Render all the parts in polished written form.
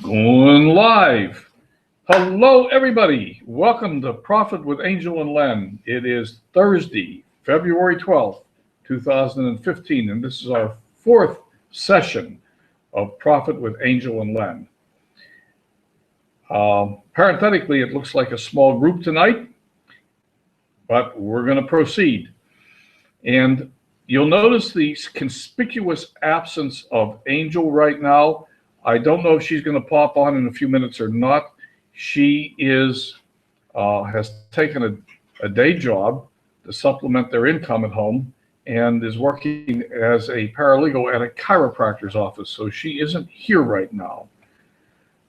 Going live. Hello, everybody. Welcome to Profit with Angel and Len. It is Thursday, February 12th, 2015, and this is our fourth session of Profit with Angel and Len. Parenthetically, it looks like a small group tonight, but we're going to proceed. And you'll notice the conspicuous absence of Angel right now. I don't know if she's going to pop on in a few minutes or not. She has taken a day job to supplement their income at home and is working as a paralegal at a chiropractor's office. So she isn't here right now.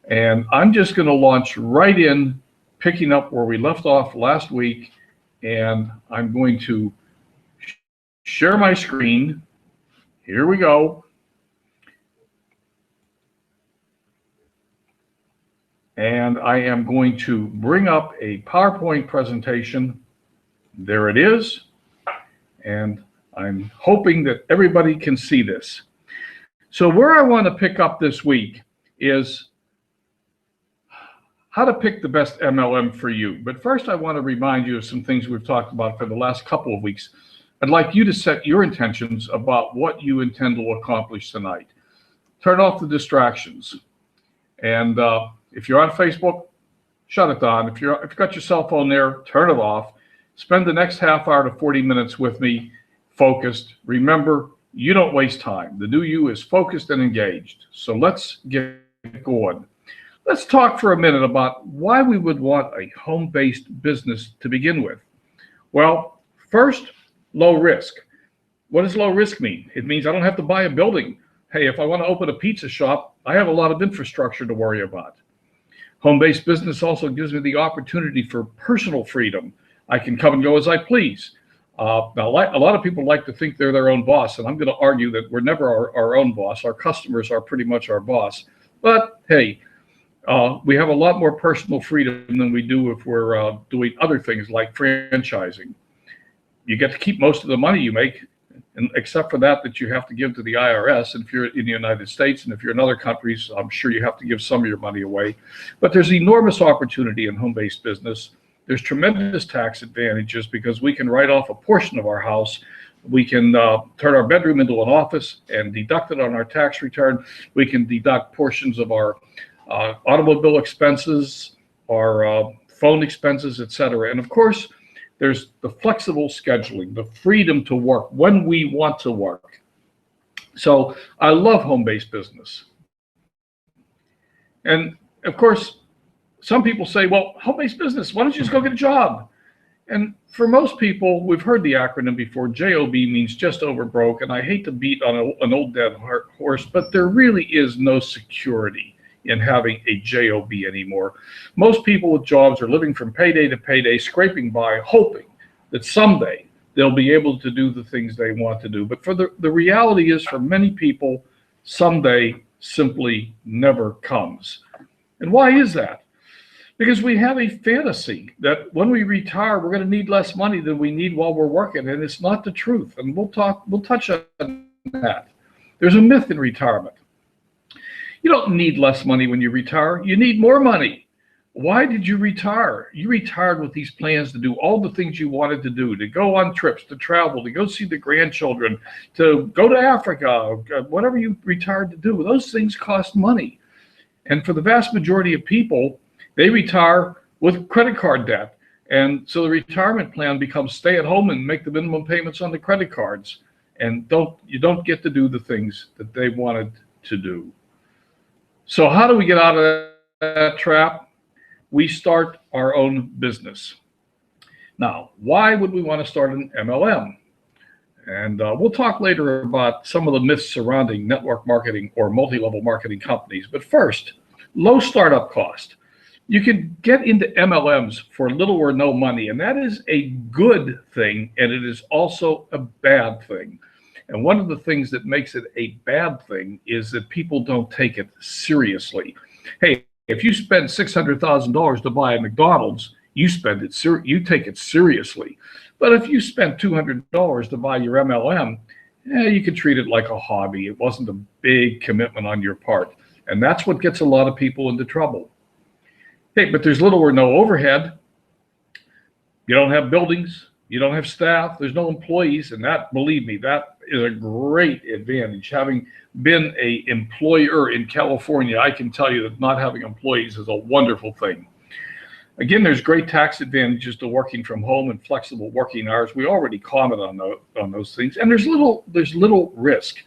And I'm just going to launch right in, picking up where we left off last week. And I'm going to share my screen. Here we go. And I am going to bring up a PowerPoint presentation. There it is. And I'm hoping that everybody can see this. So where I want to pick up this week is how to pick the best MLM for you. But first, I want to remind you of some things we've talked about for the last couple of weeks. I'd like you to set your intentions about what you intend to accomplish tonight. Turn off the distractions. And if you're on Facebook, shut it down. If you've got your cell phone there, turn it off. Spend the next half hour to 40 minutes with me, focused. Remember, you don't waste time. The new you is focused and engaged. So let's get going. Let's talk for a minute about why we would want a home-based business to begin with. Well, first, low risk. What does low risk mean? It means I don't have to buy a building. Hey, if I want to open a pizza shop, I have a lot of infrastructure to worry about. Home-based business also gives me the opportunity for personal freedom. I can come and go as I please. Now, a lot of people like to think they're their own boss, and I'm going to argue that we're never our own boss. Our customers are pretty much our boss. But hey, we have a lot more personal freedom than we do if we're doing other things like franchising. You get to keep most of the money you make, and except for that you have to give to the IRS. And if you're in the United States, and if you're in other countries, I'm sure you have to give some of your money away. But there's enormous opportunity in home-based business. There's tremendous tax advantages because we can write off a portion of our house. We can turn our bedroom into an office and deduct it on our tax return. We can deduct portions of our automobile expenses, our phone expenses, etc. And of course, there's the flexible scheduling, the freedom to work when we want to work. So I love home-based business. And of course, some people say, well, home-based business, why don't you just go get a job? And for most people, we've heard the acronym before. JOB means just over broke. And I hate to beat on an old dead horse, but there really is no security in having a JOB anymore. Most people with jobs are living from payday to payday, scraping by, hoping that someday they'll be able to do the things they want to do. But for the reality is, for many people, someday simply never comes. And why is that? Because we have a fantasy that when we retire, we're going to need less money than we need while we're working, and it's not the truth. And we'll touch on that. There's a myth in retirement. You don't need less money when you retire. You need more money. Why did you retire? You retired with these plans to do all the things you wanted to do, to go on trips, to travel, to go see the grandchildren, to go to Africa, whatever you retired to do. Those things cost money. And for the vast majority of people, they retire with credit card debt. And so the retirement plan becomes stay at home and make the minimum payments on the credit cards. And you don't get to do the things that they wanted to do. So how do we get out of that trap? We start our own business. Now, why would we want to start an MLM? And we'll talk later about some of the myths surrounding network marketing or multi-level marketing companies. But first, low startup cost. You can get into MLMs for little or no money, and that is a good thing, and it is also a bad thing. And one of the things that makes it a bad thing is that people don't take it seriously. Hey, if you spend $600,000 to buy a McDonald's, you take it seriously. But if you spend $200 to buy your MLM, you can treat it like a hobby. It wasn't a big commitment on your part. And that's what gets a lot of people into trouble. Hey, but there's little or no overhead. You don't have buildings. You don't have staff. There's no employees. And that, believe me, that is a great advantage. Having been an employer in California, I can tell you that not having employees is a wonderful thing. Again, there's great tax advantages to working from home and flexible working hours. We already commented on those things. And there's little risk.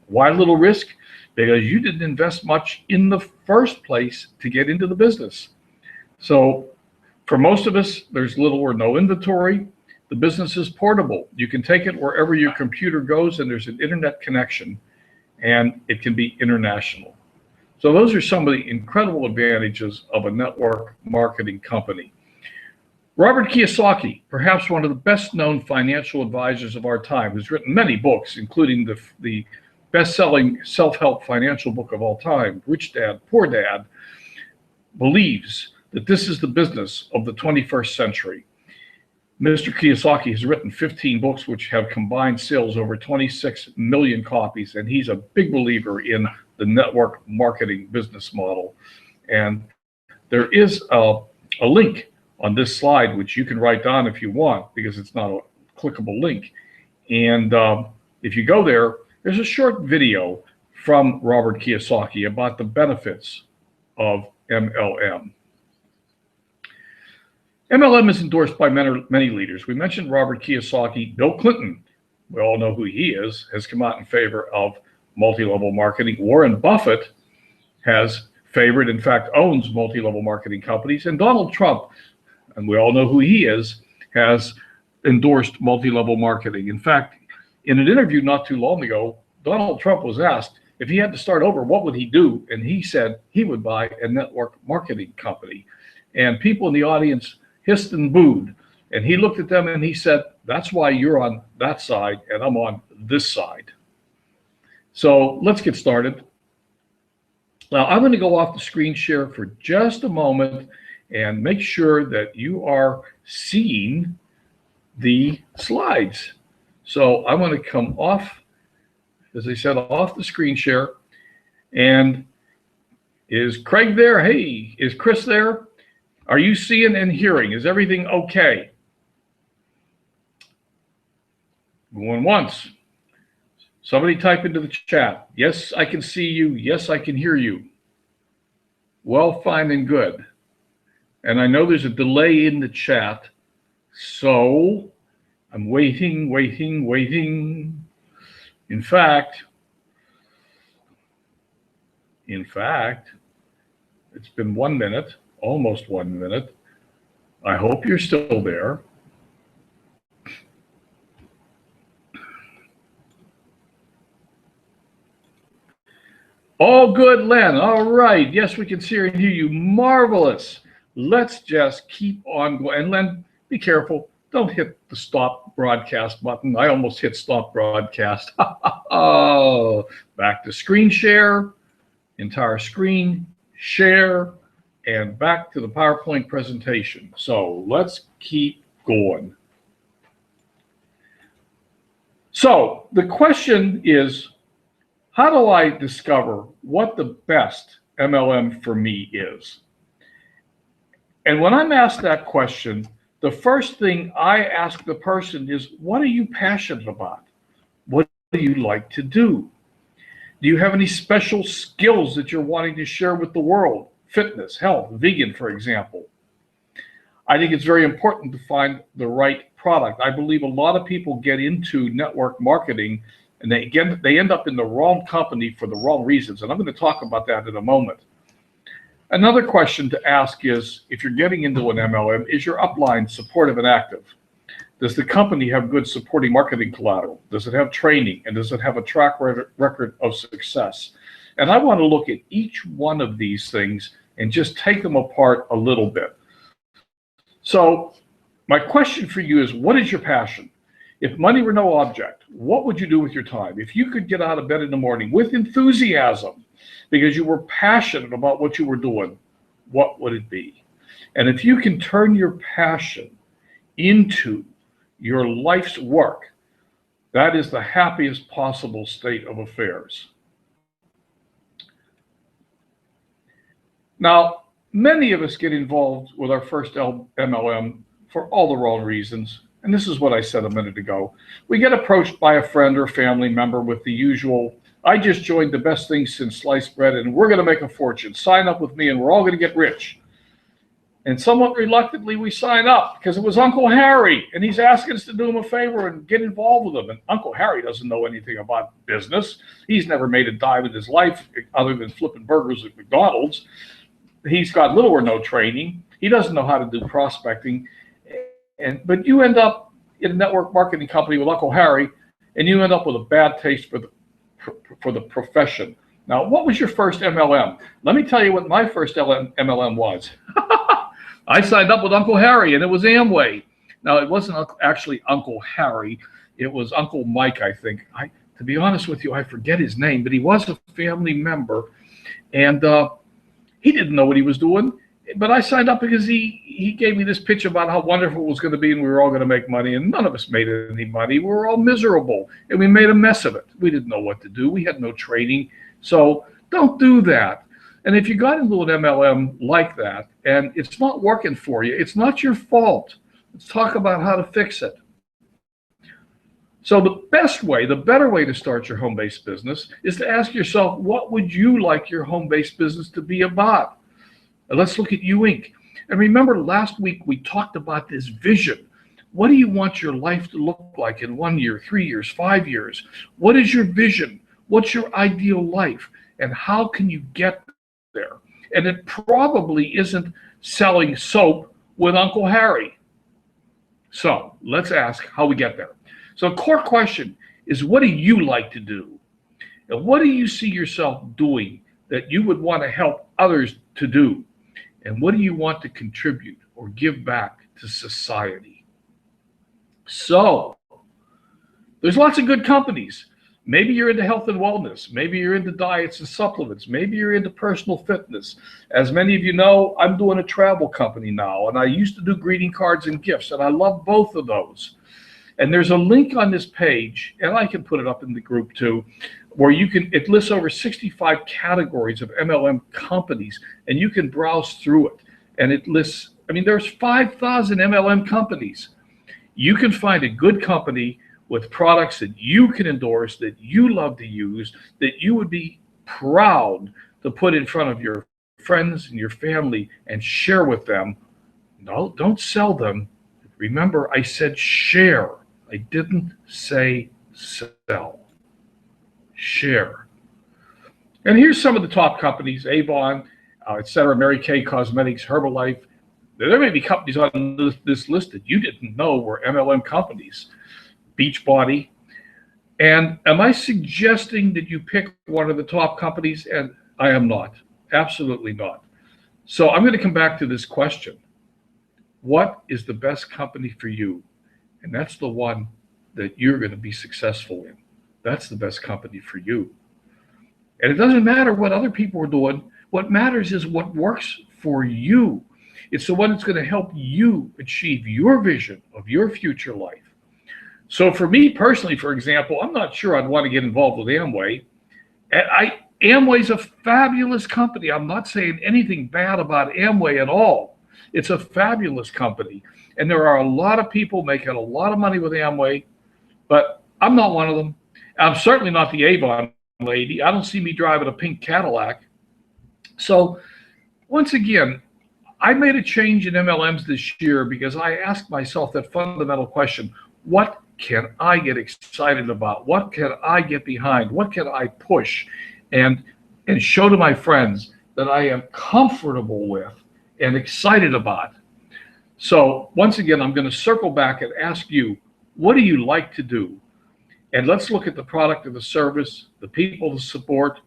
Why little risk? Because you didn't invest much in the first place to get into the business. So for most of us, there's little or no inventory. The business is portable. You can take it wherever your computer goes, and there's an internet connection, and it can be international. So those are some of the incredible advantages of a network marketing company. Robert Kiyosaki, perhaps one of the best known financial advisors of our time, who's written many books, including the best-selling self-help financial book of all time, Rich Dad, Poor Dad, believes that this is the business of the 21st century. Mr. Kiyosaki has written 15 books which have combined sales over 26 million copies, and he's a big believer in the network marketing business model. And there is a link on this slide which you can write down if you want, because it's not a clickable link. And if you go there, there's a short video from Robert Kiyosaki about the benefits of MLM. MLM is endorsed by many leaders. We mentioned Robert Kiyosaki. Bill Clinton, we all know who he is, has come out in favor of multi-level marketing. Warren Buffett has favored, in fact, owns multi-level marketing companies. And Donald Trump, and we all know who he is, has endorsed multi-level marketing. In fact, in an interview not too long ago, Donald Trump was asked if he had to start over, what would he do? And he said he would buy a network marketing company. And people in the audience hissed and booed. And he looked at them and he said, that's why you're on that side and I'm on this side. So let's get started. Now I'm going to go off the screen share for just a moment and make sure that you are seeing the slides. So I'm going to come off, as I said, off the screen share. And is Craig there? Hey, is Chris there? Are you seeing and hearing? Is everything okay? Going once. Somebody type into the chat. Yes, I can see you. Yes, I can hear you. Well, fine and good. And I know there's a delay in the chat, so I'm waiting. In fact, it's been 1 minute. Almost 1 minute. I hope you're still there. All good, Len. All right. Yes, we can see and hear you. Marvelous. Let's just keep on going. And Len, be careful. Don't hit the stop broadcast button. I almost hit stop broadcast. Oh, back to screen share. Entire screen share. And back to the PowerPoint presentation. So let's keep going. So the question is, how do I discover what the best MLM for me is? And when I'm asked that question, the first thing I ask the person is, what are you passionate about? What do you like to do? Do you have any special skills that you're wanting to share with the world? Fitness, health, vegan, for example. I think it's very important to find the right product. I believe a lot of people get into network marketing and they end up in the wrong company for the wrong reasons. And I'm going to talk about that in a moment. Another question to ask is, if you're getting into an MLM, is your upline supportive and active? Does the company have good supporting marketing collateral? Does it have training? And does it have a track record of success? And I want to look at each one of these things and just take them apart a little bit. So my question for you is, what is your passion? If money were no object, what would you do with your time? If you could get out of bed in the morning with enthusiasm because you were passionate about what you were doing, what would it be? And if you can turn your passion into your life's work, that is the happiest possible state of affairs. Now, many of us get involved with our first MLM for all the wrong reasons. And this is what I said a minute ago. We get approached by a friend or family member with the usual, I just joined the best thing since sliced bread and we're going to make a fortune. Sign up with me and we're all going to get rich. And somewhat reluctantly, we sign up because it was Uncle Harry, and he's asking us to do him a favor and get involved with him. And Uncle Harry doesn't know anything about business. He's never made a dime in his life other than flipping burgers at McDonald's. He's got little or no training. He doesn't know how to do prospecting. But you end up in a network marketing company with Uncle Harry, and you end up with a bad taste for the profession. Now, what was your first MLM? Let me tell you what my first MLM was. I signed up with Uncle Harry, and it was Amway. Now, it wasn't actually Uncle Harry. It was Uncle Mike, I think. To be honest with you, I forget his name, but he was a family member, and he didn't know what he was doing. But I signed up because he gave me this pitch about how wonderful it was going to be, and we were all going to make money, and none of us made any money. We were all miserable, and we made a mess of it. We didn't know what to do. We had no training. So don't do that. And if you got into an MLM like that and it's not working for you, it's not your fault. Let's talk about how to fix it. So the better way to start your home-based business is to ask yourself, what would you like your home-based business to be about? And let's look at You Inc. And remember, last week we talked about this vision. What do you want your life to look like in 1 year, 3 years, 5 years? What is your vision? What's your ideal life? And how can you get there? And it probably isn't selling soap with Uncle Harry. So let's ask how we get there. So a core question is, what do you like to do? And what do you see yourself doing that you would want to help others to do? And what do you want to contribute or give back to society? So there's lots of good companies. Maybe you're into health and wellness. Maybe you're into diets and supplements. Maybe you're into personal fitness. As many of you know, I'm doing a travel company now, and I used to do greeting cards and gifts, and I love both of those. And there's a link on this page, and I can put it up in the group too, where it lists over 65 categories of MLM companies, and you can browse through it. And it lists, there's 5,000 MLM companies. You can find a good company with products that you can endorse, that you love to use, that you would be proud to put in front of your friends and your family and share with them. No, don't sell them. Remember, I said share. I didn't say sell. Share. And here's some of the top companies: Avon, etc., Mary Kay Cosmetics, Herbalife. There may be companies on this list that you didn't know were MLM companies. Beachbody. And am I suggesting that you pick one of the top companies? And I am not. Absolutely not. So I'm going to come back to this question. What is the best company for you? And that's the one that you're going to be successful in. That's the best company for you. And it doesn't matter what other people are doing. What matters is what works for you. It's the one that's going to help you achieve your vision of your future life. So for me personally, for example, I'm not sure I'd want to get involved with Amway. Amway's a fabulous company. I'm not saying anything bad about Amway at all. It's a fabulous company. And there are a lot of people making a lot of money with Amway, but I'm not one of them. I'm certainly not the Avon lady. I don't see me driving a pink Cadillac. So once again, I made a change in MLMs this year because I asked myself that fundamental question: what can I get excited about? What can I get behind? What can I push and show to my friends that I am comfortable with and excited about? So once again, I'm going to circle back and ask you, what do you like to do? And let's look at the product or the service, the people to support,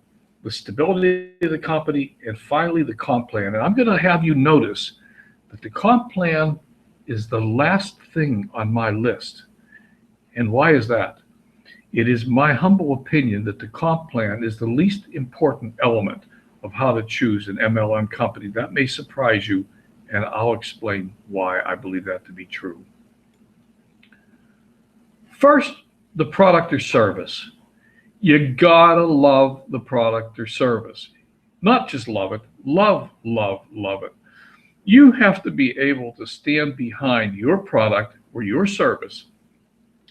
the stability of the company, and finally the comp plan. And I'm going to have you notice that the comp plan is the last thing on my list. And why is that? It is my humble opinion that the comp plan is the least important element of how to choose an MLM company. That may surprise you, and I'll explain why I believe that to be true. First, the product or service. You gotta love the product or service. Not just love it, love, love, love it. You have to be able to stand behind your product or your service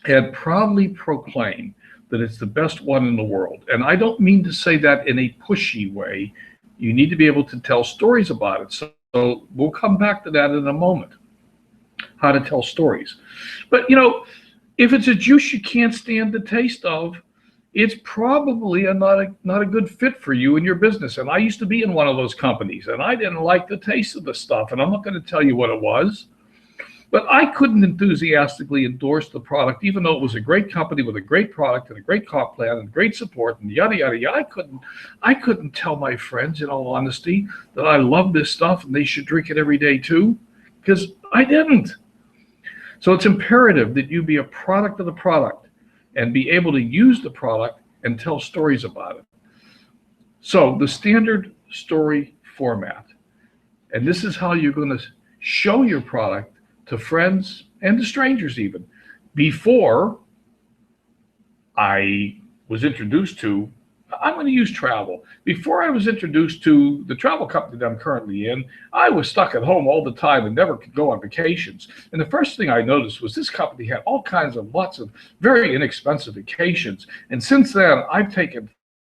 and proudly proclaim that it's the best one in the world. And I don't mean to say that in a pushy way. You need to be able to tell stories about it. So we'll come back to that in a moment, how to tell stories. But if it's a juice you can't stand the taste of, it's probably not a good fit for you and your business. And I used to be in one of those companies, and I didn't like the taste of the stuff. And I'm not going to tell you what it was, but I couldn't enthusiastically endorse the product, even though it was a great company with a great product and a great comp plan and great support and yada yada yada. I couldn't tell my friends, in all honesty, that I love this stuff and they should drink it every day too, because I didn't. So it's imperative that you be a product of the product and be able to use the product and tell stories about it. So the standard story format, and this is how you're going to show your product to friends and to strangers even. Before I was introduced to, I'm going to use travel. Before I was introduced to the travel company that I'm currently in, I was stuck at home all the time and never could go on vacations. And the first thing I noticed was this company had all kinds of lots of very inexpensive vacations. And since then, I've taken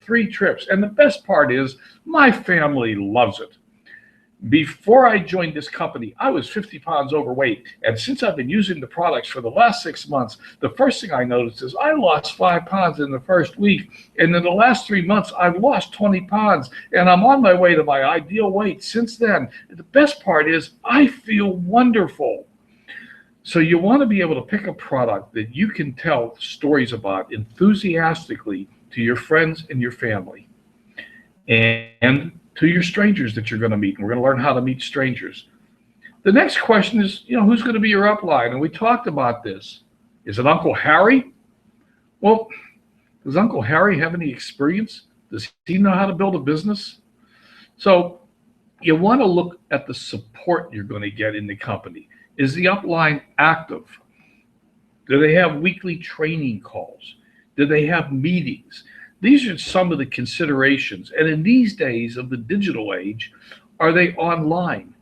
3 trips. And the best part is my family loves it. Before I joined this company, I was 50 pounds overweight. And since I've been using the products for the last 6 months, the first thing I noticed is I lost 5 pounds in the first week. And in the last 3 months, I've lost 20 pounds. And I'm on my way to my ideal weight since then. The best part is I feel wonderful. So you want to be able to pick a product that you can tell stories about enthusiastically to your friends and your family. And to your strangers that you're going to meet. And we're going to learn how to meet strangers. The next question is, who's going to be your upline? And we talked about this. Is it Uncle Harry? Well, does Uncle Harry have any experience? Does he know how to build a business? So you want to look at the support you're going to get in the company. Is the upline active? Do they have weekly training calls? Do they have meetings? These are some of the considerations. And in these days of the digital age, are they online?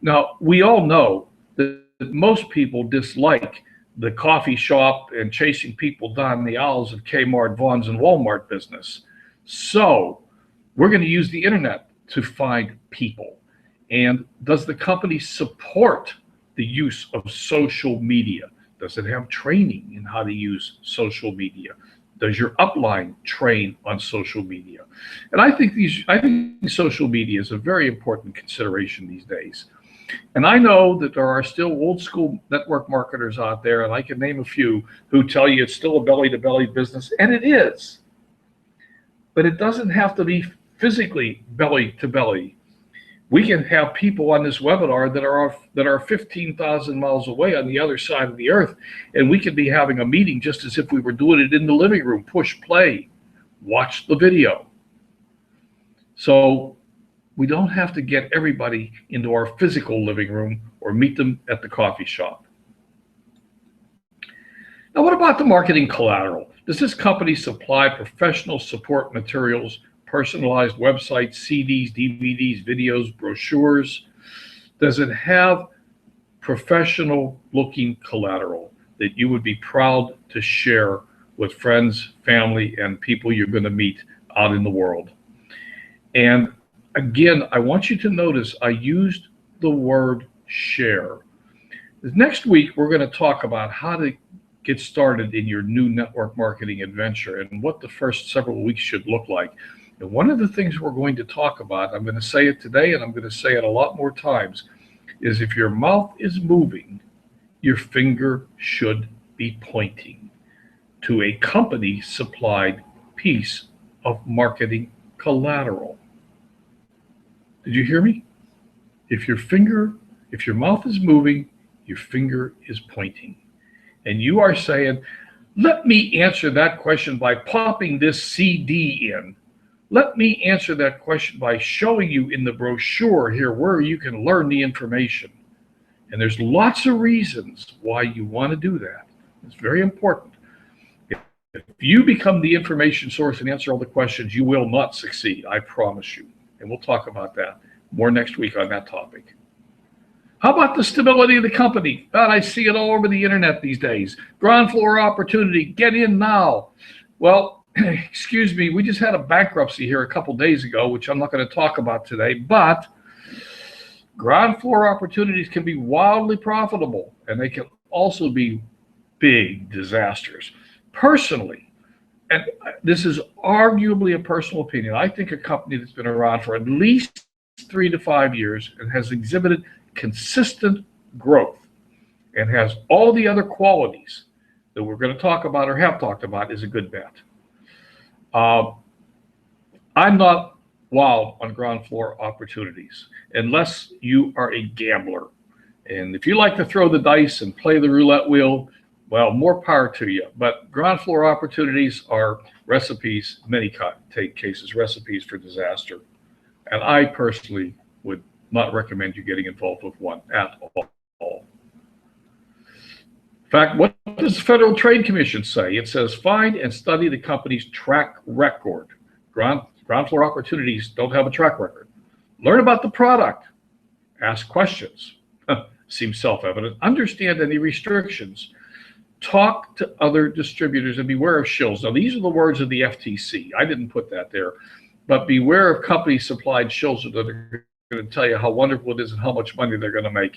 Now, we all know that most people dislike the coffee shop and chasing people down the aisles of Kmart, Vaughn's, and Walmart business. So we're going to use the internet to find people. And does the company support the use of social media? Does it have training in how to use social media? Does your upline train on social media? And I think social media is a very important consideration these days. And I know that there are still old school network marketers out there, and I can name a few, who tell you it's still a belly-to-belly business, and it is. But it doesn't have to be physically belly-to-belly. We can have people on this webinar that are 15,000 miles away on the other side of the earth, and we could be having a meeting just as if we were doing it in the living room. Push play, watch the video. So we don't have to get everybody into our physical living room or meet them at the coffee shop. Now, what about the marketing collateral? Does this company supply professional support materials, personalized websites, CDs, DVDs, videos, brochures? Does it have professional looking collateral that you would be proud to share with friends, family, and people you're going to meet out in the world? And again, I want you to notice I used the word share. Next week, we're going to talk about how to get started in your new network marketing adventure and what the first several weeks should look like. And one of the things we're going to talk about, I'm going to say it today and I'm going to say it a lot more times, is if your mouth is moving, your finger should be pointing to a company supplied piece of marketing collateral. Did you hear me? If your mouth is moving, your finger is pointing. And you are saying, let me answer that question by popping this CD in. Let me answer that question by showing you in the brochure here where you can learn the information. And there's lots of reasons why you want to do that. It's very important. If you become the information source and answer all the questions, you will not succeed, I promise you. And we'll talk about that more next week on that topic. How about the stability of the company? God, I see it all over the internet these days. Ground floor opportunity, get in now. Well, excuse me, we just had a bankruptcy here a couple days ago, which I'm not going to talk about today, but ground floor opportunities can be wildly profitable, and they can also be big disasters. Personally, and this is arguably a personal opinion, I think a company that's been around for at least 3 to 5 years and has exhibited consistent growth and has all the other qualities that we're going to talk about or have talked about is a good bet. I'm not wild on ground floor opportunities unless you are a gambler. And if you like to throw the dice and play the roulette wheel, well, more power to you. But ground floor opportunities are recipes, many cases, recipes for disaster. And I personally would not recommend you getting involved with one at all. In fact, what does the Federal Trade Commission say? It says, find and study the company's track record. Ground floor opportunities don't have a track record. Learn about the product. Ask questions. Seems self-evident. Understand any restrictions. Talk to other distributors and beware of shills. Now, these are the words of the FTC. I didn't put that there. But beware of company-supplied shills that are going to tell you how wonderful it is and how much money they're going to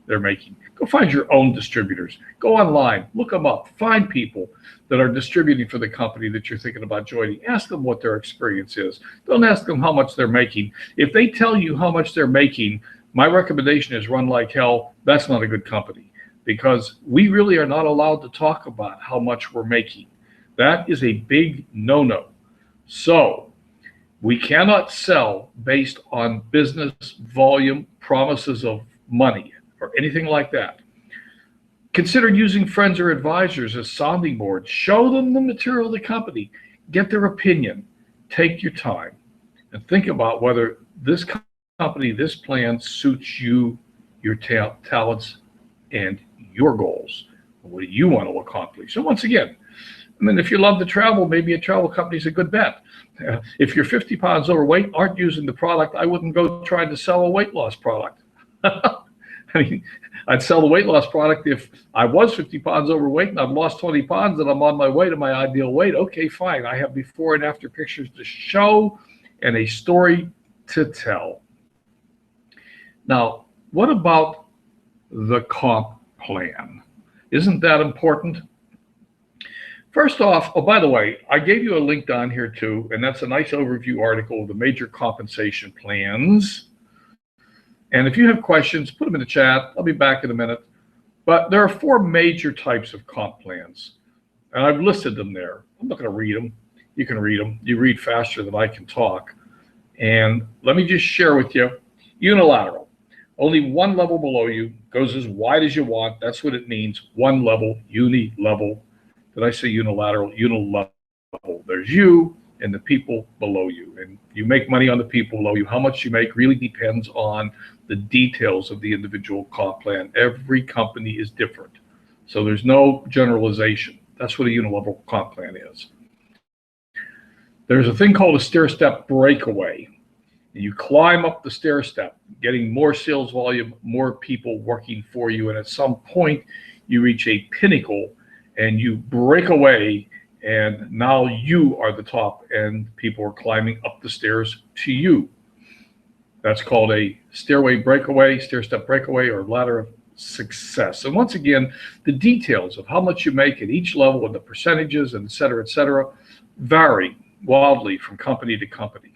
they're making. Go find your own distributors. Go online, look them up, find people that are distributing for the company that you're thinking about joining. Ask them what their experience is. Don't ask them how much they're making. If they tell you how much they're making, my recommendation is run like hell. That's not a good company, because we really are not allowed to talk about how much we're making. That is a big no-no. So we cannot sell based on business volume, promises of money, or anything like that. Consider using friends or advisors as sounding boards. Show them the material of the company. Get their opinion. Take your time and think about whether this company, this plan suits you, your talents, and your goals. What do you want to accomplish? And once again, I mean, if you love to travel, maybe a travel company is a good bet. If you're 50 pounds overweight, aren't using the product, I wouldn't go trying to sell a weight loss product. I mean, I'd sell the weight loss product if I was 50 pounds overweight and I've lost 20 pounds and I'm on my way to my ideal weight. Okay, fine. I have before and after pictures to show and a story to tell. Now, what about the comp plan? Isn't that important? First off, oh, by the way, I gave you a link down here too, and that's a nice overview article of the major compensation plans. And if you have questions, put them in the chat. I'll be back in a minute. But there are 4 major types of comp plans, and I've listed them there. I'm not going to read them. You can read them. You read faster than I can talk. And let me just share with you, unilateral. Only one level below you, goes as wide as you want. That's what it means. One level, uni-level. Did I say unilateral? Unilevel. There's you and the people below you. And you make money on the people below you. How much you make really depends on the details of the individual comp plan. Every company is different. So there's no generalization. That's what a unilevel comp plan is. There's a thing called a stair-step breakaway. You climb up the stair step, getting more sales volume, more people working for you. And at some point, you reach a pinnacle and you break away, and now you are the top and people are climbing up the stairs to you. That's called a stairway breakaway, stair-step breakaway, or ladder of success. And once again, the details of how much you make at each level and the percentages and et cetera, vary wildly from company to company.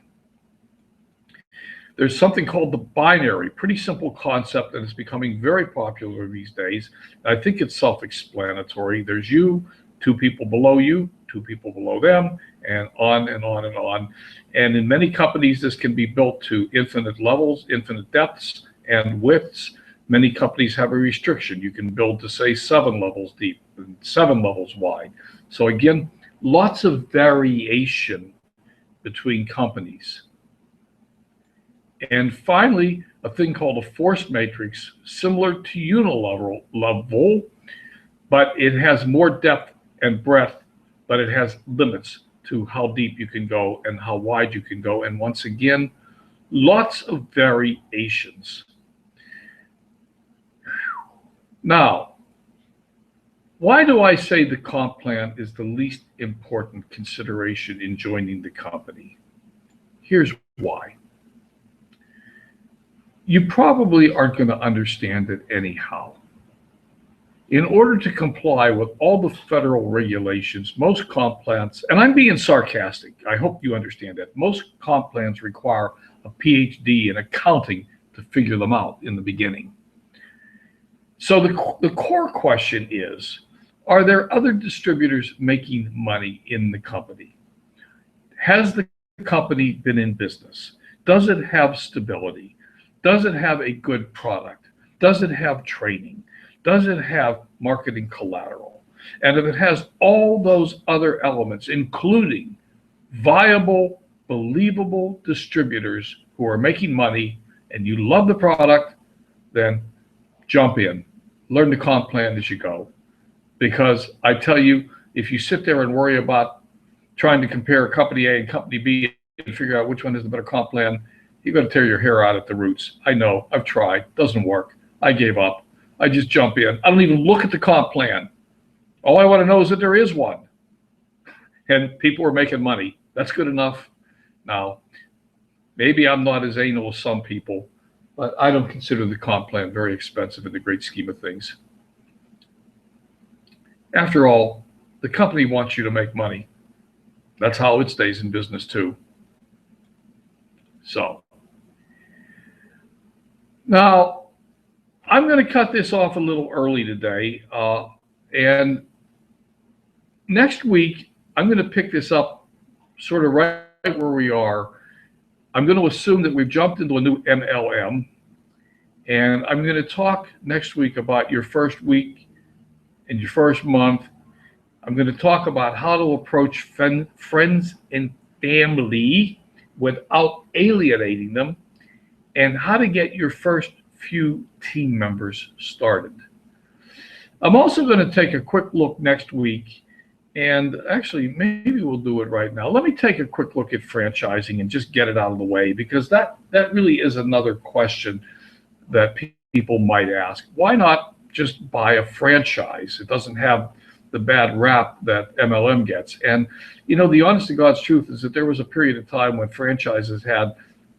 There's something called the binary, pretty simple concept that is becoming very popular these days. I think it's self-explanatory. There's you, 2 people below you, 2 people below them, and on and on and on. And in many companies, this can be built to infinite levels, infinite depths and widths. Many companies have a restriction. You can build to, say, 7 levels deep and 7 levels wide. So again, lots of variation between companies. And finally, a thing called a force matrix, similar to unilevel, but it has more depth and breadth, but it has limits to how deep you can go and how wide you can go. And once again, lots of variations. Now, why do I say the comp plan is the least important consideration in joining the company? Here's why. You probably aren't going to understand it anyhow. In order to comply with all the federal regulations, most comp plans, and I'm being sarcastic, I hope you understand that, most comp plans require a PhD in accounting to figure them out in the beginning. So the core question is, are there other distributors making money in the company? Has the company been in business? Does it have stability? Does it have a good product? Does it have training? Does it have marketing collateral? And if it has all those other elements, including viable, believable distributors who are making money, and you love the product, then jump in. Learn the comp plan as you go. Because I tell you, if you sit there and worry about trying to compare company A and company B and figure out which one is the better comp plan, you're going to tear your hair out at the roots. I know, I've tried, doesn't work. I gave up. I just jump in. I don't even look at the comp plan. All I want to know is that there is one. And people are making money. That's good enough. Now, maybe I'm not as anal as some people, but I don't consider the comp plan very expensive in the great scheme of things. After all, the company wants you to make money. That's how it stays in business too. So, now, I'm going to cut this off a little early today. And next week, I'm going to pick this up sort of right where we are. I'm going to assume that we've jumped into a new MLM. And I'm going to talk next week about your first week and your first month. I'm going to talk about how to approach friends and family without alienating them, and how to get your first few team members started. I'm also going to take a quick look next week, and actually maybe we'll do it right now. Let me take a quick look at franchising and just get it out of the way, because that really is another question that people might ask. Why not just buy a franchise? It doesn't have the bad rap that MLM gets. And you know, the honest to God's truth is that there was a period of time when franchises had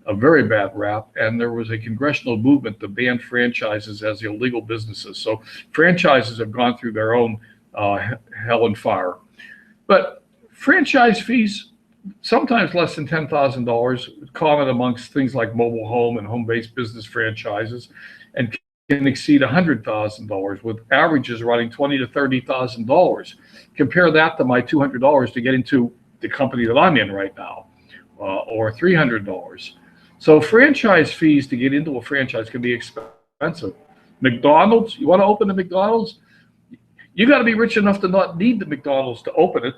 a very bad rap, and there was a congressional movement to ban franchises as illegal businesses. So franchises have gone through their own hell and fire. But franchise fees, sometimes less than $10,000, common amongst things like mobile home and home-based business franchises, and can exceed $100,000, with averages running $20,000 to $30,000. Compare that to my $200 to get into the company that I'm in right now, or $300. So franchise fees to get into a franchise can be expensive. McDonald's, you want to open a McDonald's? You got to be rich enough to not need the McDonald's to open it.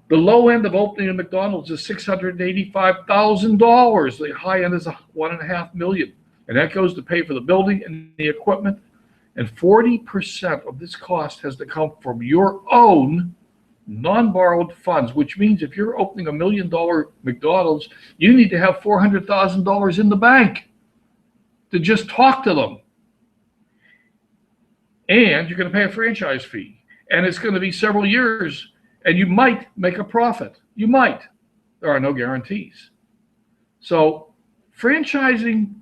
The low end of opening a McDonald's is $685,000. The high end is $1.5 million. And that goes to pay for the building and the equipment. And 40% of this cost has to come from your own non-borrowed funds, which means if you're opening $1 million McDonald's, you need to have $400,000 in the bank to just talk to them. And you're going to pay a franchise fee. And it's going to be several years, and you might make a profit. You might. There are no guarantees. So franchising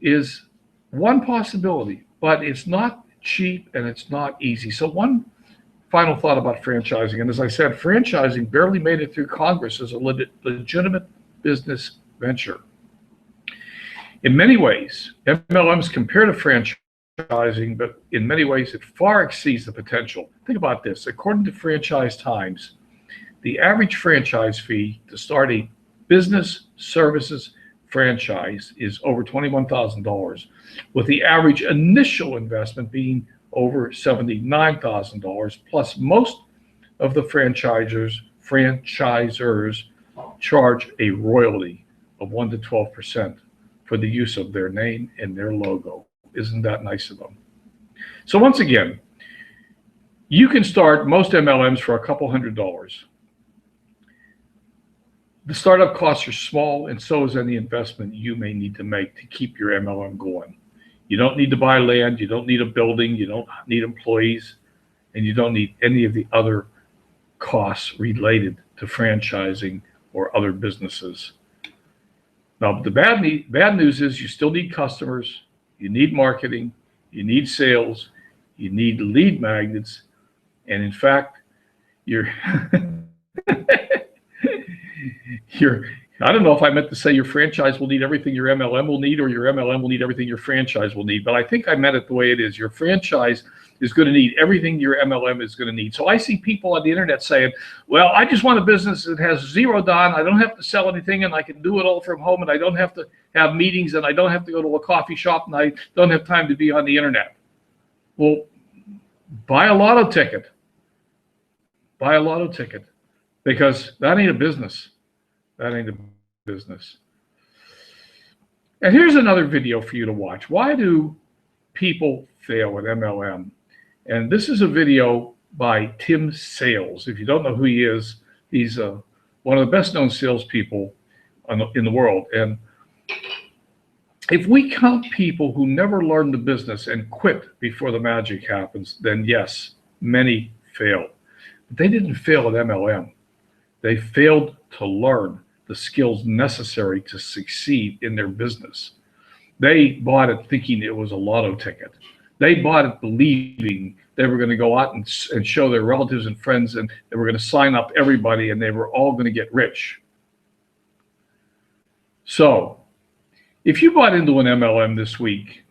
is one possibility, but it's not cheap and it's not easy. So one final thought about franchising, and as I said, franchising barely made it through Congress as a legitimate business venture. In many ways, MLMs compare to franchising, but in many ways it far exceeds the potential. Think about this. According to Franchise Times, the average franchise fee to start a business services franchise is over $21,000, with the average initial investment being over $79,000, plus most of the franchisors charge a royalty of 1% to 12% for the use of their name and their logo. Isn't that nice of them? So once again, you can start most MLMs for a couple $100. The startup costs are small, and so is any investment you may need to make to keep your MLM going. You don't need to buy land, you don't need a building, you don't need employees, and you don't need any of the other costs related to franchising or other businesses. Now, the bad news is you still need customers, you need marketing, you need sales, you need lead magnets, and in fact, you're I don't know if I meant to say your franchise will need everything your MLM will need, or your MLM will need everything your franchise will need, but I think I meant it the way it is. Your franchise is going to need everything your MLM is going to need. So I see people on the internet saying, well, I just want a business that has zero down. I don't have to sell anything, and I can do it all from home, and I don't have to have meetings, and I don't have to go to a coffee shop, and I don't have time to be on the internet. Well, buy a lotto ticket. Buy a lotto ticket, because that ain't a business. That ain't a business. And here's another video for you to watch. Why do people fail at MLM? And this is a video by Tim Sales. If you don't know who he is, he's one of the best known salespeople in the world. And if we count people who never learn the business and quit before the magic happens, then yes, many fail. But they didn't fail at MLM. They failed to learn the skills necessary to succeed in their business. They bought it thinking it was a lotto ticket. They bought it believing they were going to go out and show their relatives and friends, and they were going to sign up everybody, and they were all going to get rich. So if you bought into an MLM this week,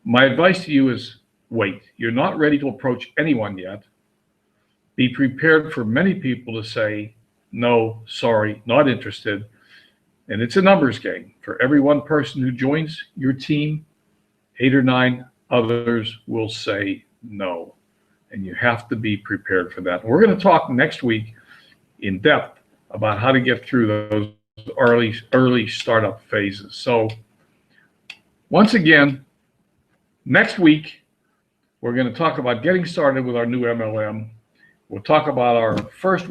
my advice to you is wait. You're not ready to approach anyone yet. Be prepared for many people to say, no, sorry, not interested. And it's a numbers game. For every one person who joins your team, 8 or 9 others will say no. And you have to be prepared for that. We're going to talk next week in depth about how to get through those early startup phases. So once again, next week, we're going to talk about getting started with our new MLM. We'll talk about our first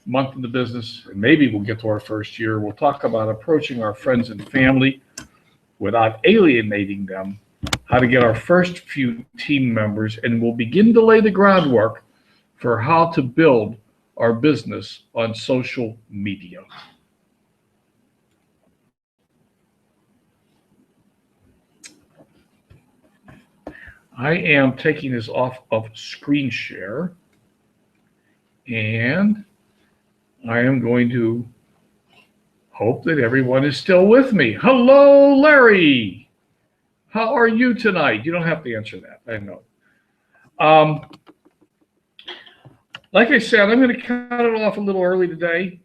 month in the business, and maybe we'll get to our first year. We'll talk about approaching our friends and family without alienating them, how to get our first few team members, and we'll begin to lay the groundwork for how to build our business on social media. I am taking this off of screen share, and I am going to hope that everyone is still with me. Hello, Larry. How are you tonight? You don't have to answer that. I know. Like I said, I'm going to cut it off a little early today.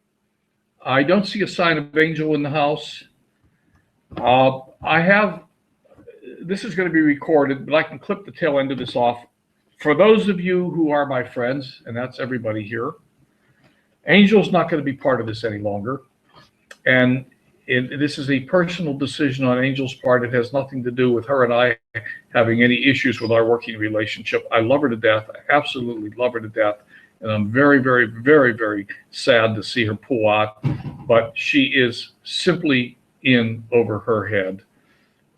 I don't see a sign of Angel in the house. This is going to be recorded, but I can clip the tail end of this off. For those of you who are my friends, and that's everybody here, Angel's not going to be part of this any longer. And this is a personal decision on Angel's part. It has nothing to do with her and I having any issues with our working relationship. I love her to death. I absolutely love her to death. And I'm very, very, very, very sad to see her pull out. But she is simply in over her head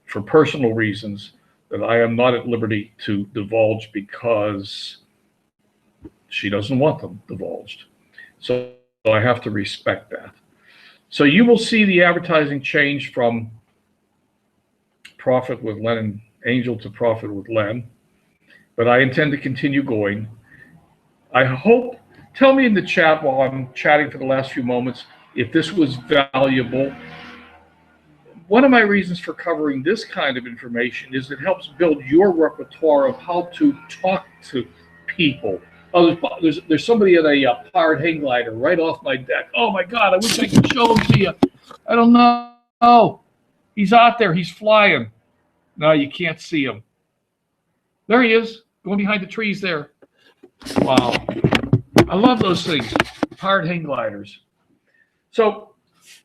for personal reasons that I am not at liberty to divulge, because she doesn't want them divulged. So I have to respect that. So you will see the advertising change from Profit with Len and Angel to Profit with Len, but I intend to continue going. I hope, tell me in the chat while I'm chatting for the last few moments if this was valuable. One of my reasons for covering this kind of information is it helps build your repertoire of how to talk to people. Oh, there's somebody at a powered hang glider right off my deck. Oh my God, I wish I could show him to you. I don't know. Oh, he's out there. He's flying. No, you can't see him. There he is, going behind the trees there. Wow. I love those things, powered hang gliders. So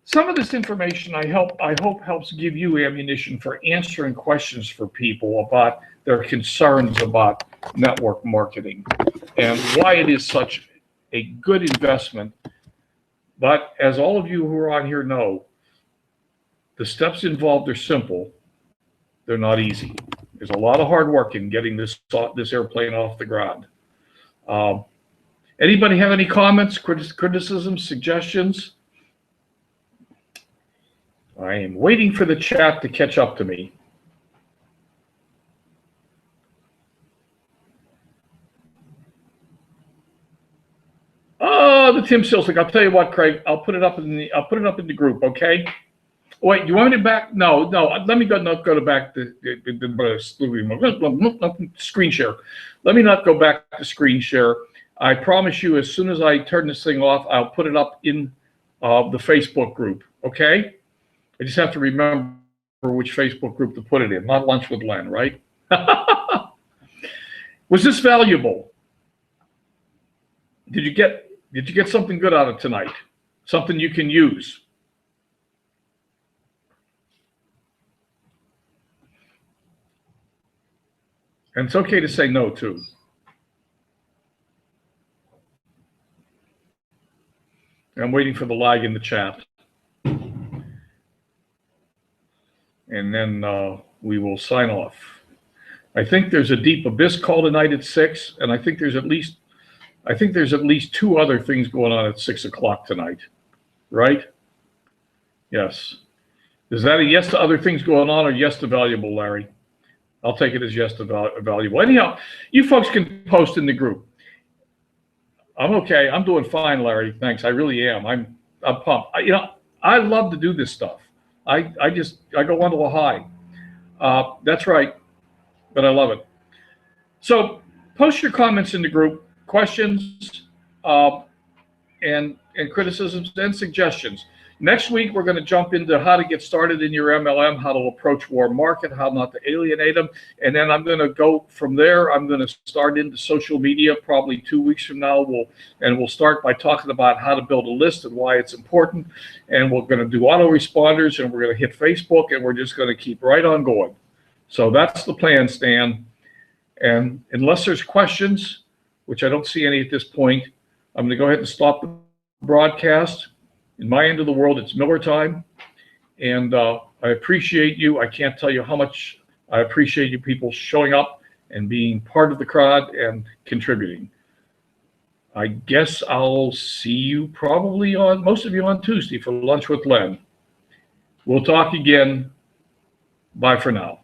some of this information I hope helps give you ammunition for answering questions for people about their concerns about network marketing and why it is such a good investment But as all of you who are on here know, the steps involved are simple. They're not easy. There's a lot of hard work in getting this airplane off the ground. Anybody have any comments, criticisms, suggestions? I am waiting for the chat to catch up to me. Oh, the Tim Silsick. I'll tell you what, Craig. I'll put it up in the group. Okay. Wait, you want me to back? No. Let me go to back to screen share. Let me not go back to screen share. I promise you, as soon as I turn this thing off, I'll put it up in the Facebook group. Okay. I just have to remember which Facebook group to put it in. Not Lunch with Len, right? Was this valuable? Did you get something good out of tonight? Something you can use? And it's okay to say no, too. I'm waiting for the lag in the chat. And then we will sign off. I think there's a Deep Abyss call tonight at 6, and I think there's at least 2 other things going on at 6 o'clock tonight, right? Yes. Is that a yes to other things going on or yes to valuable, Larry? I'll take it as yes to valuable. Anyhow, you folks can post in the group. I'm okay. I'm doing fine, Larry. Thanks. I really am. I'm pumped. I love to do this stuff. I go on to a high. That's right. But I love it. So post your comments in the group, questions, and criticisms and suggestions. Next week, we're going to jump into how to get started in your MLM, how to approach warm market, how not to alienate them. And then I'm going to go from there. I'm going to start into social media probably 2 weeks from now. We'll start by talking about how to build a list and why it's important. And we're going to do autoresponders, and we're going to hit Facebook, and we're just going to keep right on going. So that's the plan, Stan. And unless there's questions, which I don't see any at this point, I'm going to go ahead and stop the broadcast. In my end of the world, it's Miller time. And I appreciate you. I can't tell you how much I appreciate you people showing up and being part of the crowd and contributing. I guess I'll see you probably most of you on Tuesday for Lunch with Len. We'll talk again. Bye for now.